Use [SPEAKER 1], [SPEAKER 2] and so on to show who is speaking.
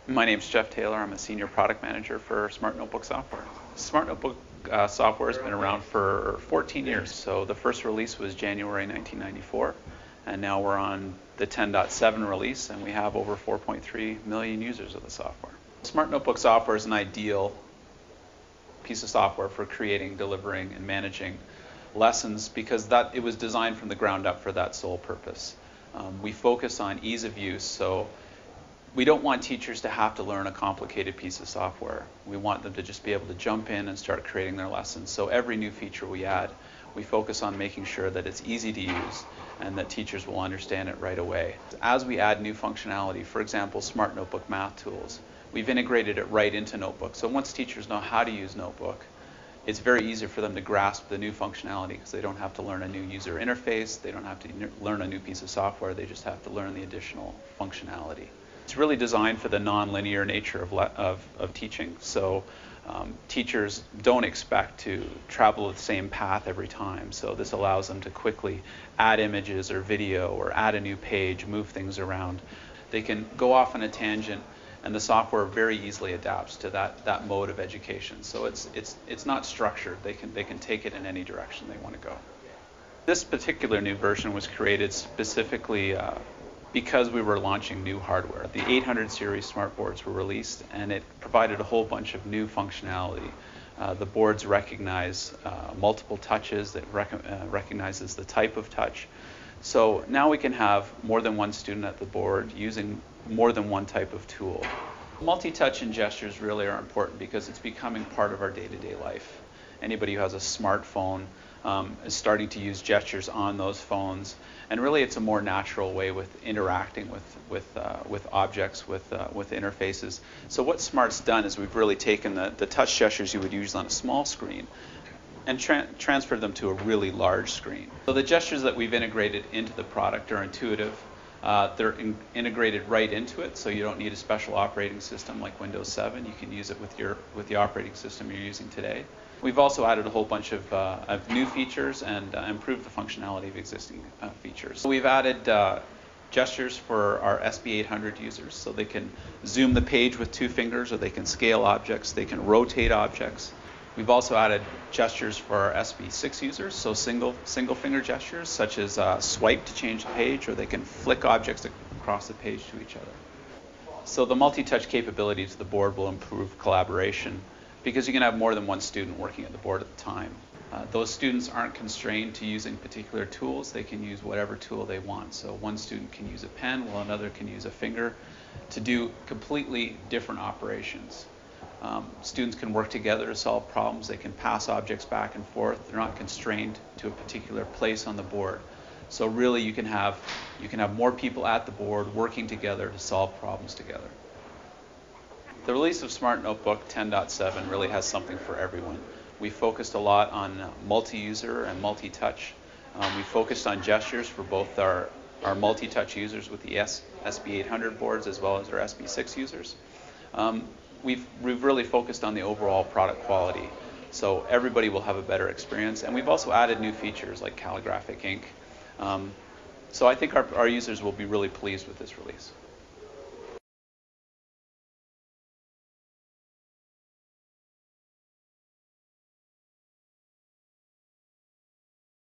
[SPEAKER 1] My name is Jeff Taylor. I'm a senior product manager for Smart Notebook Software. Smart Notebook software has been around for 14 years. So the first release was January 1994, and now we're on the 10.7 release, and we have over 4.3 million users of the software. Smart Notebook software is an ideal piece of software for creating, delivering, and managing lessons because it was designed from the ground up for that sole purpose. We focus on ease of use, so we don't want teachers to have to learn a complicated piece of software. We want them to just be able to jump in and start creating their lessons. So every new feature we add, we focus on making sure that it's easy to use and that teachers will understand it right away. As we add new functionality, for example, Smart Notebook math tools, we've integrated it right into Notebook. So once teachers know how to use Notebook, it's very easy for them to grasp the new functionality because they don't have to learn a new user interface, they don't have to learn a new piece of software, they just have to learn the additional functionality. It's really designed for the non-linear nature of teaching. So teachers don't expect to travel the same path every time. So this allows them to quickly add images or video or add a new page, move things around. They can go off on a tangent, and the software very easily adapts to that mode of education. So it's not structured. They can take it in any direction they want to go. This particular new version was created specifically because we were launching new hardware. The 800 series smartboards were released, and it provided a whole bunch of new functionality. The boards recognize multiple touches, that recognizes the type of touch. So now we can have more than one student at the board using more than one type of tool. Multi-touch and gestures really are important because it's becoming part of our day-to-day life. Anybody who has a smartphone is starting to use gestures on those phones, and really it's a more natural way with interacting with objects, with interfaces. So what Smart's done is we've really taken the touch gestures you would use on a small screen and transferred them to a really large screen. So the gestures that we've integrated into the product are intuitive. They're integrated right into it, so you don't need a special operating system like Windows 7. You can use it with the operating system you're using today. We've also added a whole bunch of new features and improved the functionality of existing features. So we've added gestures for our SB800 users, so they can zoom the page with 2 fingers, or they can scale objects, they can rotate objects. We've also added gestures for our SB6 users, so single finger gestures, such as swipe to change the page, or they can flick objects across the page to each other. So the multi-touch capabilities of the board will improve collaboration because you can have more than one student working at the board at the time. Those students aren't constrained to using particular tools. They can use whatever tool they want. So one student can use a pen while another can use a finger to do completely different operations. Students can work together to solve problems. They can pass objects back and forth. They're not constrained to a particular place on the board. So really you can have more people at the board working together to solve problems together. The release of Smart Notebook 10.7 really has something for everyone. We focused a lot on multi-user and multi-touch. We focused on gestures for both our multi-touch users with the SB800 boards as well as our SB6 users. We've really focused on the overall product quality, so everybody will have a better experience. And we've also added new features like calligraphic ink. So I think our users will be really pleased with this release.